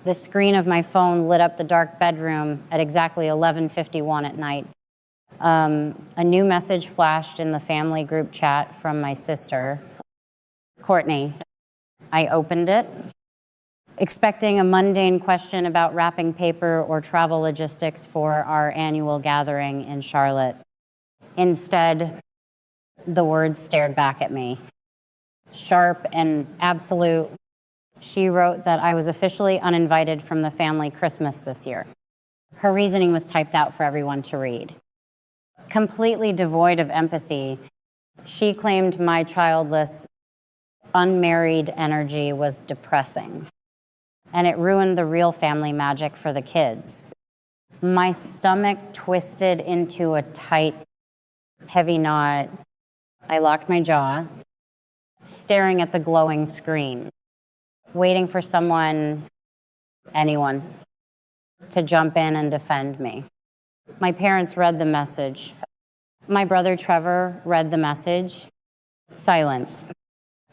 The screen of my phone lit up the dark bedroom at exactly 11:51 at night. A new message flashed in the family group chat from my sister, Courtney. I opened it, expecting a mundane question about wrapping paper or travel logistics for our annual gathering in Charlotte. Instead, the words stared back at me. Sharp and absolute, she wrote that I was officially uninvited from the family Christmas this year. Her reasoning was typed out for everyone to read. Completely devoid of empathy, she claimed my childless, unmarried energy was depressing, and it ruined the real family magic for the kids. My stomach twisted into a tight, heavy knot. I locked my jaw, staring at the glowing screen, waiting for someone, anyone, to jump in and defend me. My parents read the message. My brother Trevor read the message. Silence.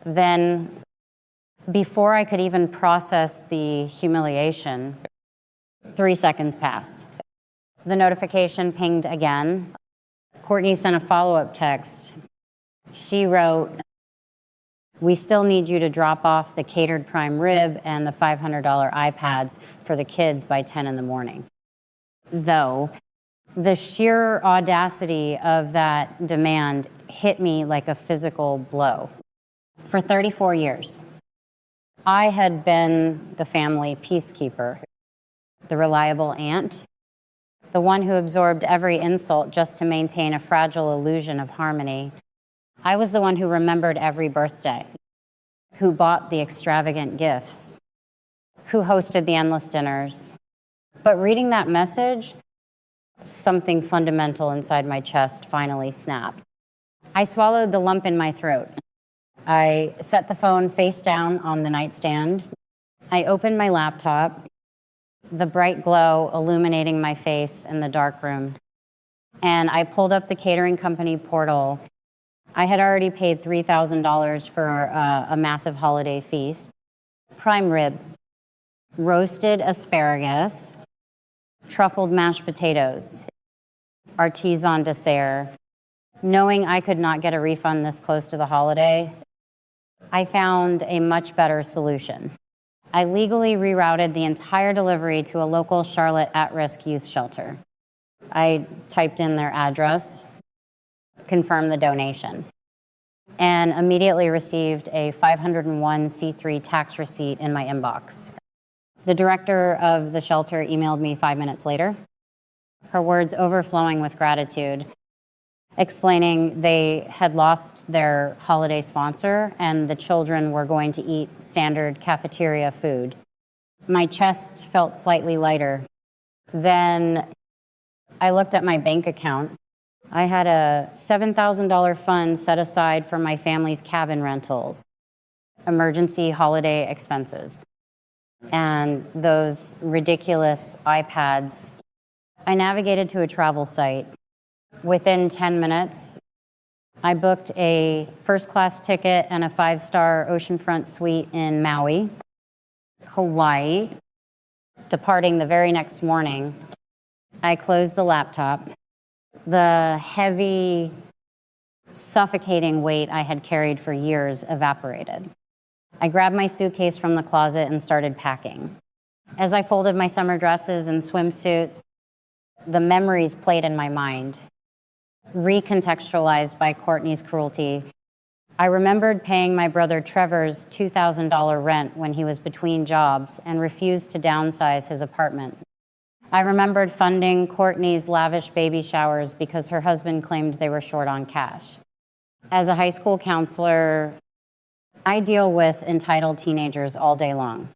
Then, before I could even process the humiliation, 3 seconds passed. The notification pinged again. Courtney sent a follow-up text. She wrote, "We still need you to drop off the catered prime rib and the $500 iPads for the kids by 10 in the morning." Though, the sheer audacity of that demand hit me like a physical blow. For 34 years, I had been the family peacekeeper, the reliable aunt, the one who absorbed every insult just to maintain a fragile illusion of harmony. I was the one who remembered every birthday, who bought the extravagant gifts, who hosted the endless dinners. But reading that message, something fundamental inside my chest finally snapped. I swallowed the lump in my throat. I set the phone face down on the nightstand. I opened my laptop, the bright glow illuminating my face in the dark room. And I pulled up the catering company portal. I had already paid $3,000 for a massive holiday feast. Prime rib, roasted asparagus, truffled mashed potatoes, artisan dessert. Knowing I could not get a refund this close to the holiday, I found a much better solution. I legally rerouted the entire delivery to a local Charlotte at-risk youth shelter. I typed in their address, confirmed the donation, and immediately received a 501c3 tax receipt in my inbox. The director of the shelter emailed me 5 minutes later, her words overflowing with gratitude, explaining they had lost their holiday sponsor and the children were going to eat standard cafeteria food. My chest felt slightly lighter. Then I looked at my bank account. I had a $7,000 fund set aside for my family's cabin rentals, emergency holiday expenses, and those ridiculous iPads. I navigated to a travel site. Within 10 minutes, I booked a first-class ticket and a 5-star oceanfront suite in Maui, Hawaii. Departing the very next morning, I closed the laptop. The heavy, suffocating weight I had carried for years evaporated. I grabbed my suitcase from the closet and started packing. As I folded my summer dresses and swimsuits, the memories played in my mind, recontextualized by Courtney's cruelty. I remembered paying my brother Trevor's $2,000 rent when he was between jobs and refused to downsize his apartment. I remembered funding Courtney's lavish baby showers because her husband claimed they were short on cash. As a high school counselor, I deal with entitled teenagers all day long.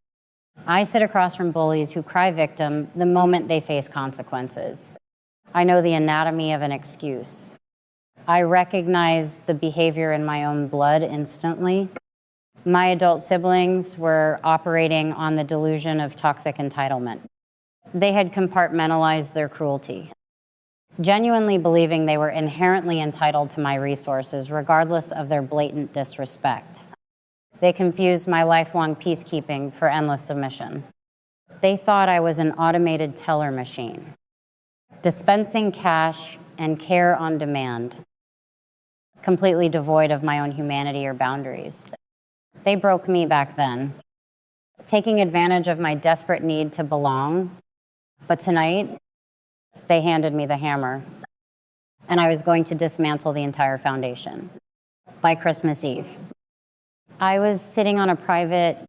I sit across from bullies who cry victim the moment they face consequences. I know the anatomy of an excuse. I recognize the behavior in my own blood instantly. My adult siblings were operating on the delusion of toxic entitlement. They had compartmentalized their cruelty, genuinely believing they were inherently entitled to my resources, regardless of their blatant disrespect. They confused my lifelong peacekeeping for endless submission. They thought I was an automated teller machine, dispensing cash and care on demand, completely devoid of my own humanity or boundaries. They broke me back then, taking advantage of my desperate need to belong. But tonight, they handed me the hammer, and I was going to dismantle the entire foundation by Christmas Eve. I was sitting on a private,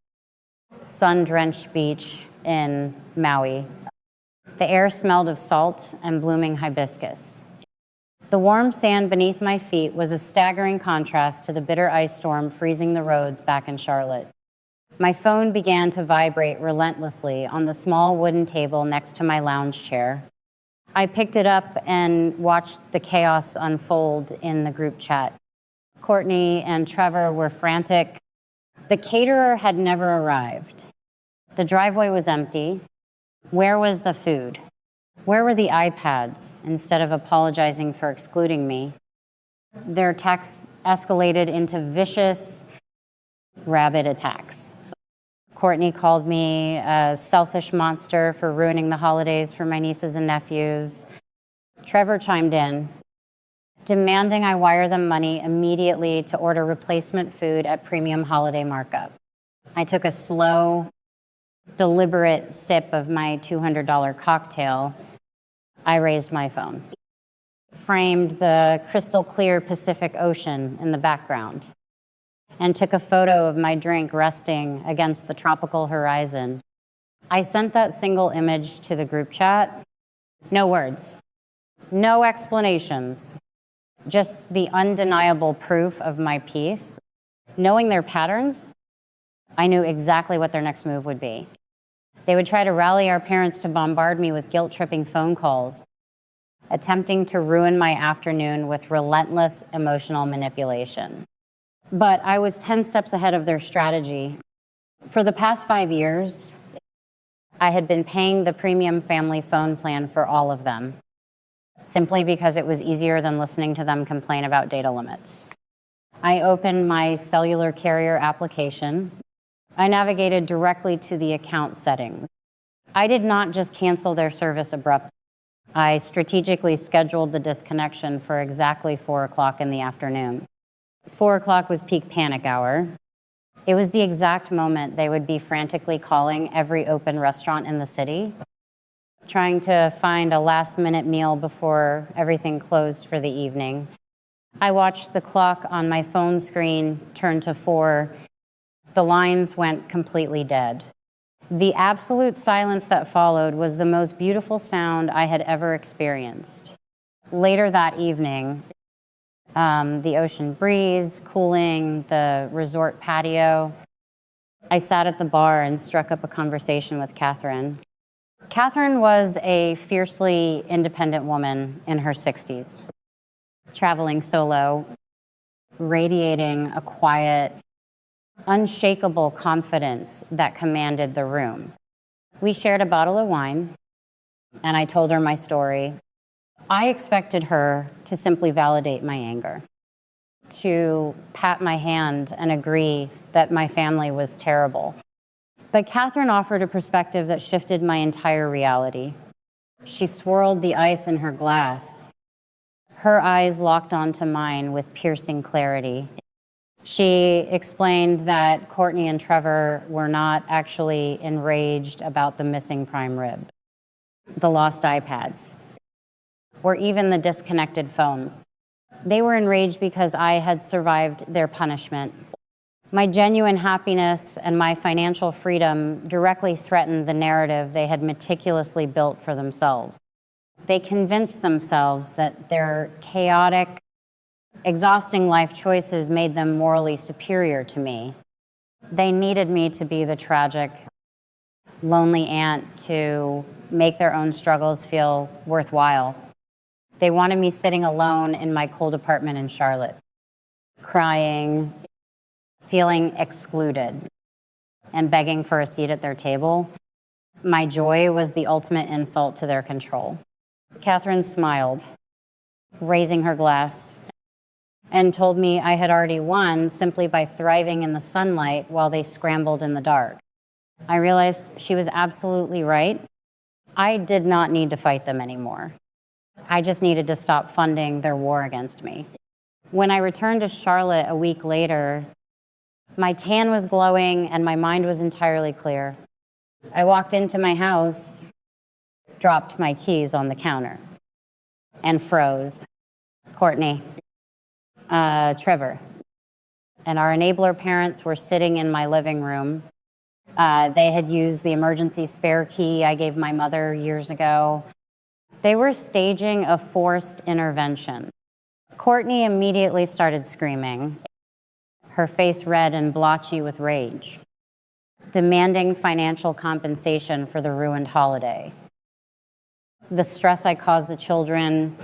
sun-drenched beach in Maui. The air smelled of salt and blooming hibiscus. The warm sand beneath my feet was a staggering contrast to the bitter ice storm freezing the roads back in Charlotte. My phone began to vibrate relentlessly on the small wooden table next to my lounge chair. I picked it up and watched the chaos unfold in the group chat. Courtney and Trevor were frantic. The caterer had never arrived. The driveway was empty. Where was the food? Where were the iPads? Instead of apologizing for excluding me, their texts escalated into vicious, rabid attacks. Courtney called me a selfish monster for ruining the holidays for my nieces and nephews. Trevor chimed in, demanding I wire them money immediately to order replacement food at premium holiday markup. I took a slow, deliberate sip of my $200 cocktail. I raised my phone, framed the crystal clear Pacific Ocean in the background, and took a photo of my drink resting against the tropical horizon. I sent that single image to the group chat. No words, no explanations, just the undeniable proof of my piece. Knowing their patterns, I knew exactly what their next move would be. They would try to rally our parents to bombard me with guilt-tripping phone calls, attempting to ruin my afternoon with relentless emotional manipulation. But I was 10 steps ahead of their strategy. For the past 5 years, I had been paying the premium family phone plan for all of them, simply because it was easier than listening to them complain about data limits. I opened my cellular carrier application. I navigated directly to the account settings. I did not just cancel their service abruptly. I strategically scheduled the disconnection for exactly 4 o'clock in the afternoon. 4 o'clock was peak panic hour. It was the exact moment they would be frantically calling every open restaurant in the city, trying to find a last-minute meal before everything closed for the evening. I watched the clock on my phone screen turn to 4. The lines went completely dead. The absolute silence that followed was the most beautiful sound I had ever experienced. Later that evening, the ocean breeze cooling the resort patio, I sat at the bar and struck up a conversation with Catherine. Catherine was a fiercely independent woman in her 60s, traveling solo, radiating a quiet, unshakable confidence that commanded the room. We shared a bottle of wine, and I told her my story. I expected her to simply validate my anger, to pat my hand and agree that my family was terrible. But Catherine offered a perspective that shifted my entire reality. She swirled the ice in her glass. Her eyes locked onto mine with piercing clarity. She explained that Courtney and Trevor were not actually enraged about the missing prime rib, the lost iPads, or even the disconnected phones. They were enraged because I had survived their punishment. My genuine happiness and my financial freedom directly threatened the narrative they had meticulously built for themselves. They convinced themselves that their chaotic, exhausting life choices made them morally superior to me. They needed me to be the tragic, lonely aunt to make their own struggles feel worthwhile. They wanted me sitting alone in my cold apartment in Charlotte, crying, feeling excluded, and begging for a seat at their table. My joy was the ultimate insult to their control. Catherine smiled, raising her glass, and told me I had already won simply by thriving in the sunlight while they scrambled in the dark. I realized she was absolutely right. I did not need to fight them anymore. I just needed to stop funding their war against me. When I returned to Charlotte a week later, my tan was glowing and my mind was entirely clear. I walked into my house, dropped my keys on the counter, and froze. Courtney, Trevor, and our enabler parents were sitting in my living room. They had used the emergency spare key I gave my mother years ago. They were staging a forced intervention. Courtney immediately started screaming, her face red and blotchy with rage, demanding financial compensation for the ruined holiday. The stress I caused the children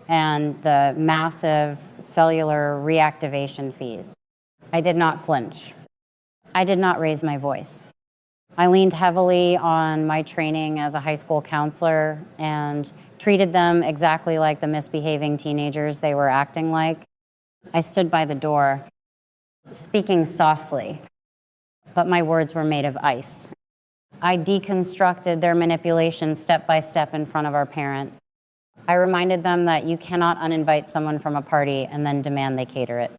and the massive cellular reactivation fees. I did not flinch. I did not raise my voice. I leaned heavily on my training as a high school counselor and treated them exactly like the misbehaving teenagers they were acting like. I stood by the door, speaking softly, but my words were made of ice. I deconstructed their manipulation step by step in front of our parents. I reminded them that you cannot uninvite someone from a party and then demand they cater it.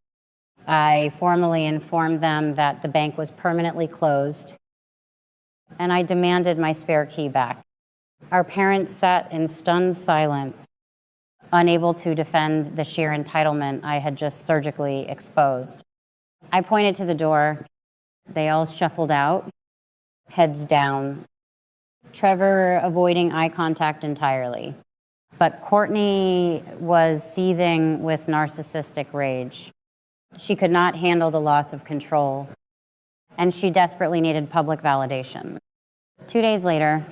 I formally informed them that the bank was permanently closed, and I demanded my spare key back. Our parents sat in stunned silence, unable to defend the sheer entitlement I had just surgically exposed. I pointed to the door. They all shuffled out, heads down, Trevor avoiding eye contact entirely. But Courtney was seething with narcissistic rage. She could not handle the loss of control, and she desperately needed public validation. 2 days later,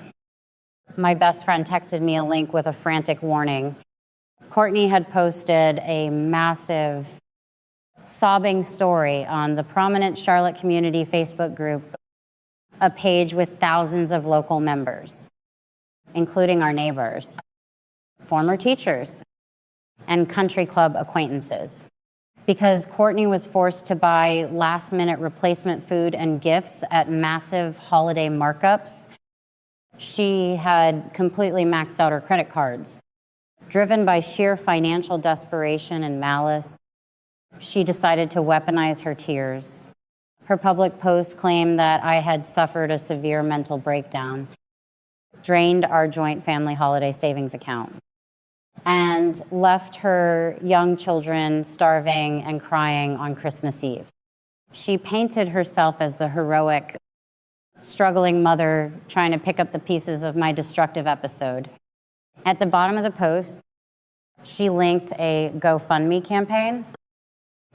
my best friend texted me a link with a frantic warning. Courtney had posted a massive, sobbing story on the Prominent Charlotte Community Facebook group, a page with thousands of local members, including our neighbors, former teachers, and country club acquaintances. Because Courtney was forced to buy last-minute replacement food and gifts at massive holiday markups, she had completely maxed out her credit cards. Driven by sheer financial desperation and malice, she decided to weaponize her tears. Her public post claimed that I had suffered a severe mental breakdown, drained our joint family holiday savings account, and left her young children starving and crying on Christmas Eve. She painted herself as the heroic, struggling mother trying to pick up the pieces of my destructive episode. At the bottom of the post, she linked a GoFundMe campaign,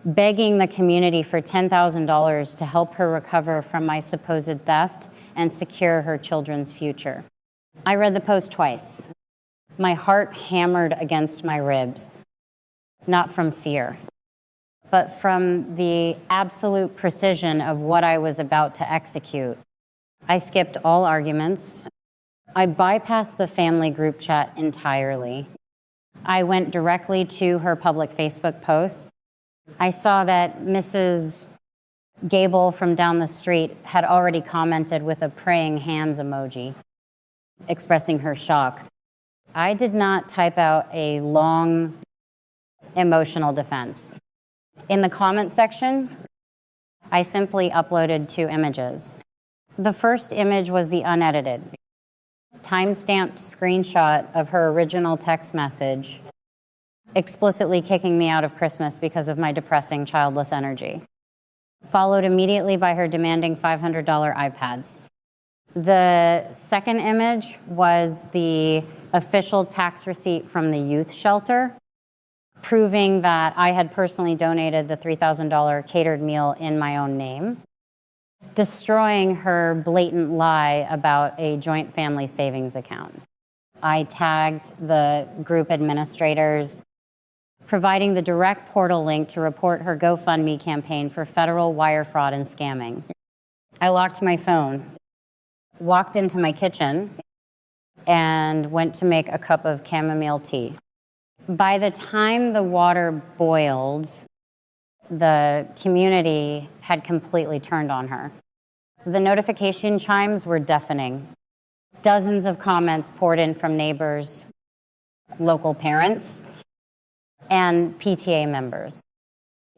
begging the community for $10,000 to help her recover from my supposed theft and secure her children's future. I read the post twice. My heart hammered against my ribs, not from fear, but from the absolute precision of what I was about to execute. I skipped all arguments. I bypassed the family group chat entirely. I went directly to her public Facebook post. I saw that Mrs. Gable from down the street had already commented with a praying hands emoji, expressing her shock. I did not type out a long, emotional defense. In the comment section, I simply uploaded 2 images. The first image was the unedited, time-stamped screenshot of her original text message, explicitly kicking me out of Christmas because of my depressing, childless energy, followed immediately by her demanding $500 iPads. The second image was the official tax receipt from the youth shelter, proving that I had personally donated the $3,000 catered meal in my own name, destroying her blatant lie about a joint family savings account. I tagged the group administrators, providing the direct portal link to report her GoFundMe campaign for federal wire fraud and scamming. I locked my phone, walked into my kitchen, and went to make a cup of chamomile tea. By the time the water boiled, the community had completely turned on her. The notification chimes were deafening. Dozens of comments poured in from neighbors, local parents, and PTA members,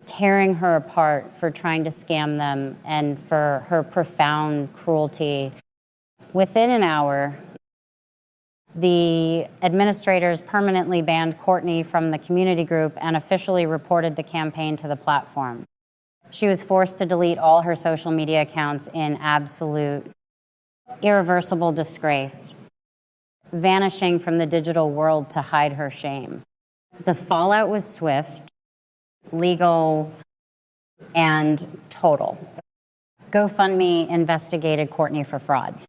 tearing her apart for trying to scam them and for her profound cruelty. Within an hour, the administrators permanently banned Courtney from the community group and officially reported the campaign to the platform. She was forced to delete all her social media accounts in absolute, irreversible disgrace, vanishing from the digital world to hide her shame. The fallout was swift, legal, and total. GoFundMe investigated Courtney for fraud,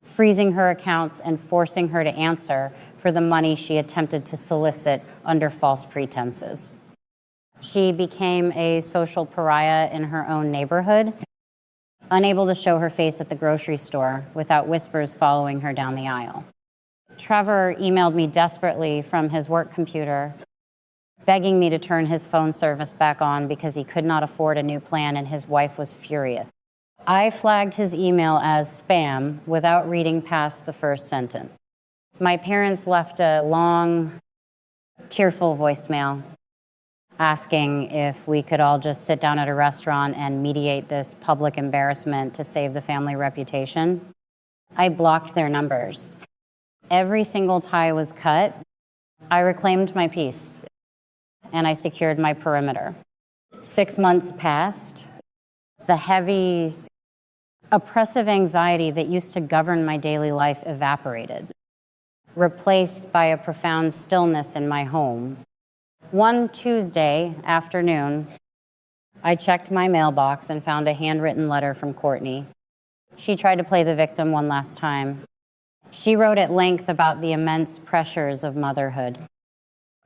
freezing her accounts and forcing her to answer for the money she attempted to solicit under false pretenses. She became a social pariah in her own neighborhood, unable to show her face at the grocery store without whispers following her down the aisle. Trevor emailed me desperately from his work computer, begging me to turn his phone service back on because he could not afford a new plan and his wife was furious. I flagged his email as spam without reading past the first sentence. My parents left a long, tearful voicemail asking if we could all just sit down at a restaurant and mediate this public embarrassment to save the family reputation. I blocked their numbers. Every single tie was cut. I reclaimed my peace, and I secured my perimeter. 6 months passed. The heavy, oppressive anxiety that used to govern my daily life evaporated, replaced by a profound stillness in my home. One Tuesday afternoon, I checked my mailbox and found a handwritten letter from Courtney. She tried to play the victim one last time. She wrote at length about the immense pressures of motherhood,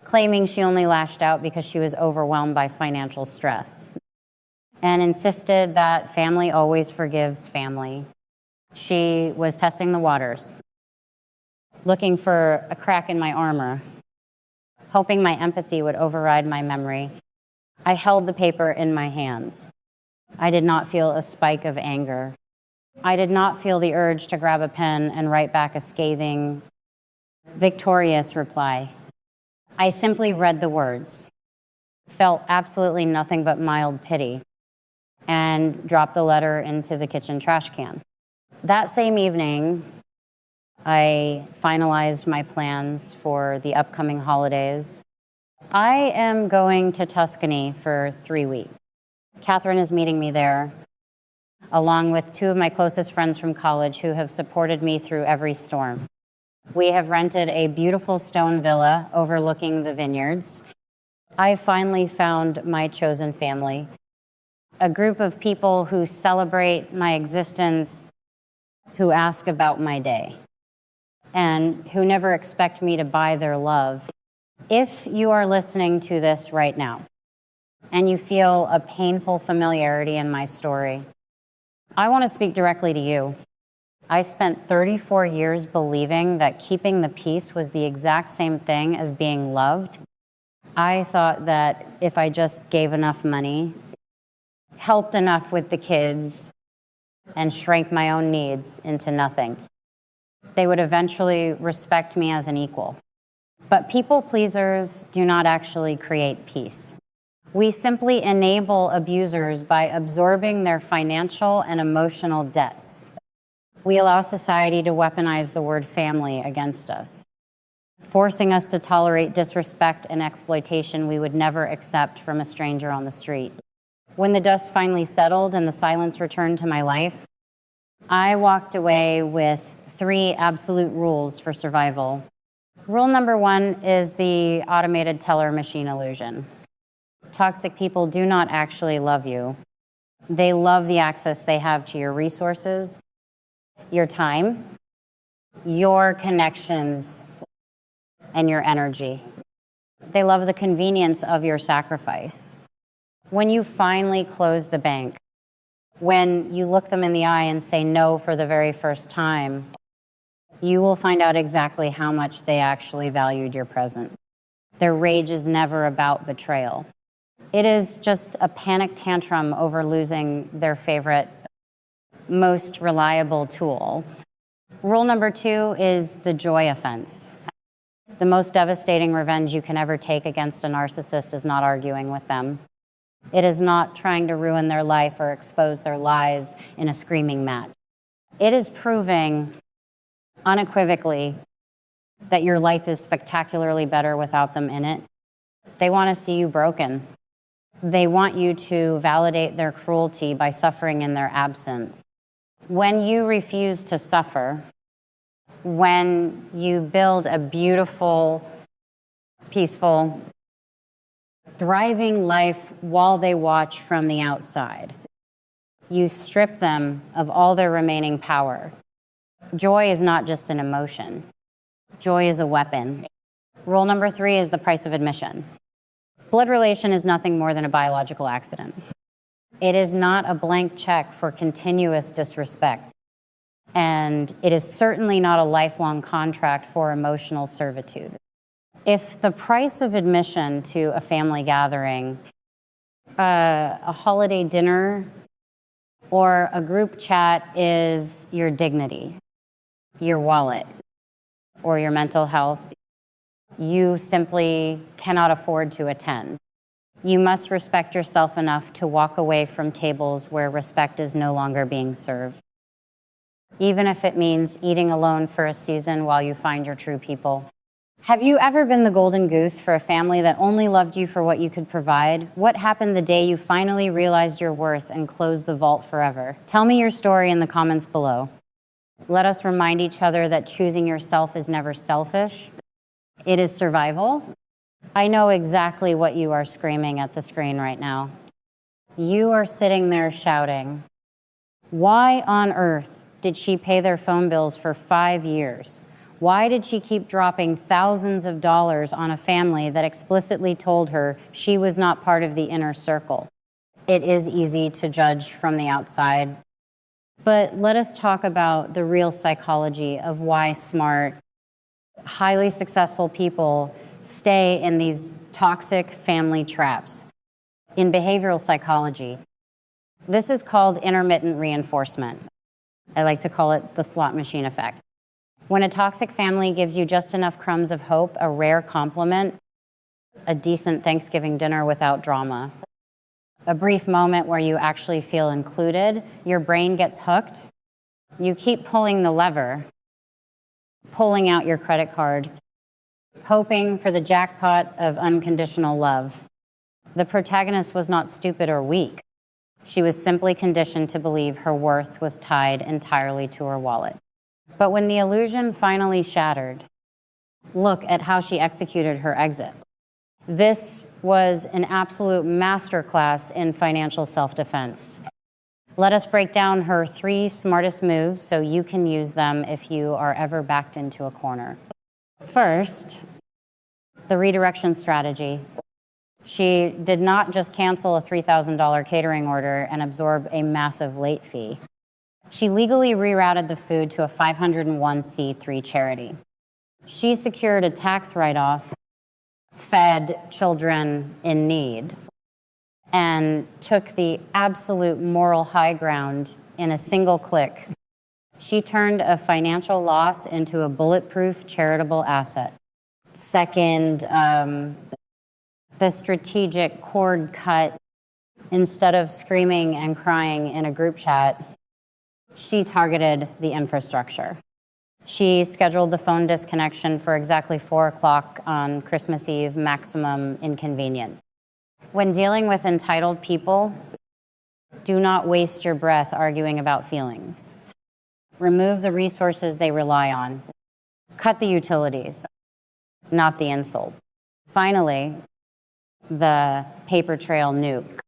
claiming she only lashed out because she was overwhelmed by financial stress, and insisted that family always forgives family. She was testing the waters, looking for a crack in my armor, hoping my empathy would override my memory. I held the paper in my hands. I did not feel a spike of anger. I did not feel the urge to grab a pen and write back a scathing, victorious reply. I simply read the words, felt absolutely nothing but mild pity, and dropped the letter into the kitchen trash can. That same evening, I finalized my plans for the upcoming holidays. I am going to Tuscany for 3 weeks. Catherine is meeting me there, along with 2 of my closest friends from college who have supported me through every storm. We have rented a beautiful stone villa overlooking the vineyards. I finally found my chosen family, a group of people who celebrate my existence, who ask about my day, and who never expect me to buy their love. If you are listening to this right now, and you feel a painful familiarity in my story, I want to speak directly to you. I spent 34 years believing that keeping the peace was the exact same thing as being loved. I thought that if I just gave enough money, helped enough with the kids, and shrank my own needs into nothing, they would eventually respect me as an equal. But people pleasers do not actually create peace. We simply enable abusers by absorbing their financial and emotional debts. We allow society to weaponize the word family against us, forcing us to tolerate disrespect and exploitation we would never accept from a stranger on the street. When the dust finally settled and the silence returned to my life, I walked away with 3 absolute rules for survival. Rule number 1 is the automated teller machine illusion. Toxic people do not actually love you. They love the access they have to your resources, your time, your connections, and your energy. They love the convenience of your sacrifice. When you finally close the bank, when you look them in the eye and say no for the very first time, you will find out exactly how much they actually valued your presence. Their rage is never about betrayal. It is just a panic tantrum over losing their favorite most reliable tool. Rule number 2 is the joy offense. The most devastating revenge you can ever take against a narcissist is not arguing with them. It is not trying to ruin their life or expose their lies in a screaming match. It is proving unequivocally that your life is spectacularly better without them in it. They want to see you broken. They want you to validate their cruelty by suffering in their absence. When you refuse to suffer, when you build a beautiful, peaceful, thriving life while they watch from the outside, you strip them of all their remaining power. Joy is not just an emotion. Joy is a weapon. Rule number 3 is the price of admission. Blood relation is nothing more than a biological accident. It is not a blank check for continuous disrespect. And it is certainly not a lifelong contract for emotional servitude. If the price of admission to a family gathering, a holiday dinner, or a group chat is your dignity, your wallet, or your mental health, you simply cannot afford to attend. You must respect yourself enough to walk away from tables where respect is no longer being served, even if it means eating alone for a season while you find your true people. Have you ever been the golden goose for a family that only loved you for what you could provide? What happened the day you finally realized your worth and closed the vault forever? Tell me your story in the comments below. Let us remind each other that choosing yourself is never selfish. It is survival. I know exactly what you are screaming at the screen right now. You are sitting there shouting, why on earth did she pay their phone bills for 5 years? Why did she keep dropping thousands of dollars on a family that explicitly told her she was not part of the inner circle? It is easy to judge from the outside, but let us talk about the real psychology of why smart, highly successful people stay in these toxic family traps. In behavioral psychology, this is called intermittent reinforcement. I like to call it the slot machine effect. When a toxic family gives you just enough crumbs of hope, a rare compliment, a decent Thanksgiving dinner without drama, a brief moment where you actually feel included, your brain gets hooked. You keep pulling the lever, pulling out your credit card, hoping for the jackpot of unconditional love. The protagonist was not stupid or weak. She was simply conditioned to believe her worth was tied entirely to her wallet. But when the illusion finally shattered, look at how she executed her exit. This was an absolute masterclass in financial self-defense. Let us break down her 3 smartest moves so you can use them if you are ever backed into a corner. First, the redirection strategy. She did not just cancel a $3,000 catering order and absorb a massive late fee. She legally rerouted the food to a 501c3 charity. She secured a tax write-off, fed children in need, and took the absolute moral high ground in a single click. She turned a financial loss into a bulletproof charitable asset. Second, the strategic cord cut. Instead of screaming and crying in a group chat, she targeted the infrastructure. She scheduled the phone disconnection for exactly 4 o'clock on Christmas Eve, maximum inconvenience. When dealing with entitled people, do not waste your breath arguing about feelings. Remove the resources they rely on. Cut the utilities, not the insults. Finally, the paper trail nuke.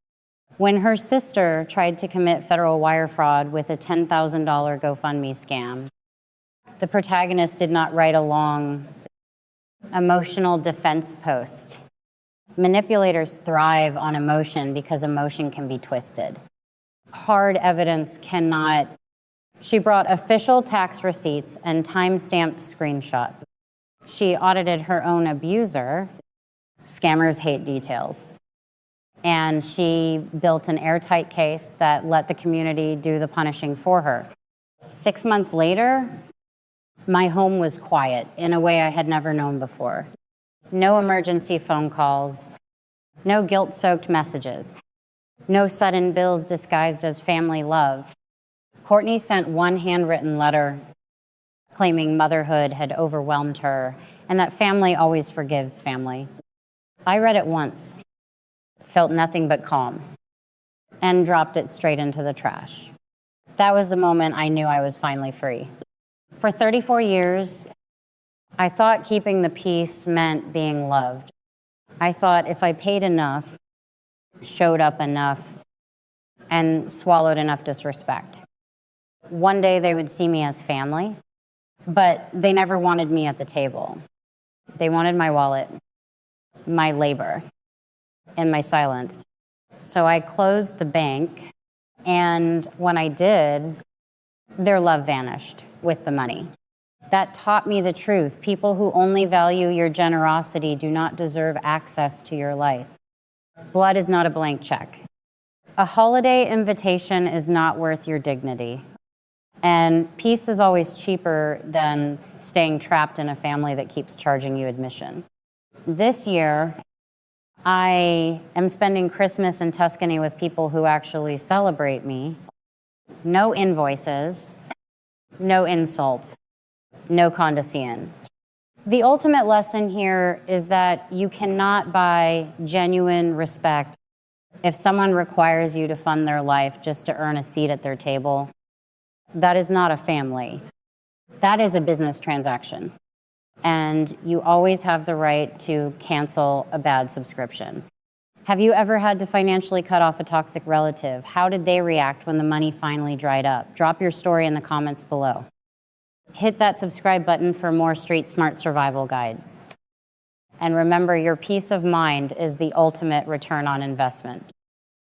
When her sister tried to commit federal wire fraud with a $10,000 GoFundMe scam, the protagonist did not write a long, emotional defense post. Manipulators thrive on emotion because emotion can be twisted. Hard evidence cannot. She brought official tax receipts and time-stamped screenshots. She audited her own abuser. Scammers hate details. and she built an airtight case that let the community do the punishing for her. 6 months later, my home was quiet in a way I had never known before. No emergency phone calls, no guilt-soaked messages, no sudden bills disguised as family love. Courtney sent one handwritten letter claiming motherhood had overwhelmed her and that family always forgives family. I read it once, felt nothing but calm, and dropped it straight into the trash. That was the moment I knew I was finally free. For 34 years, I thought keeping the peace meant being loved. I thought if I paid enough, showed up enough, and swallowed enough disrespect, one day they would see me as family, but they never wanted me at the table. They wanted my wallet, my labor, and my silence. So I closed the bank, and when I did, their love vanished with the money. That taught me the truth. People who only value your generosity do not deserve access to your life. Blood is not a blank check. A holiday invitation is not worth your dignity. And peace is always cheaper than staying trapped in a family that keeps charging you admission. This year, I am spending Christmas in Tuscany with people who actually celebrate me. No invoices, no insults, no condescension. The ultimate lesson here is that you cannot buy genuine respect if someone requires you to fund their life just to earn a seat at their table. That is not a family. That is a business transaction. And you always have the right to cancel a bad subscription. Have you ever had to financially cut off a toxic relative? How did they react when the money finally dried up? Drop your story in the comments below. Hit that subscribe button for more street smart survival guides. And remember, your peace of mind is the ultimate return on investment.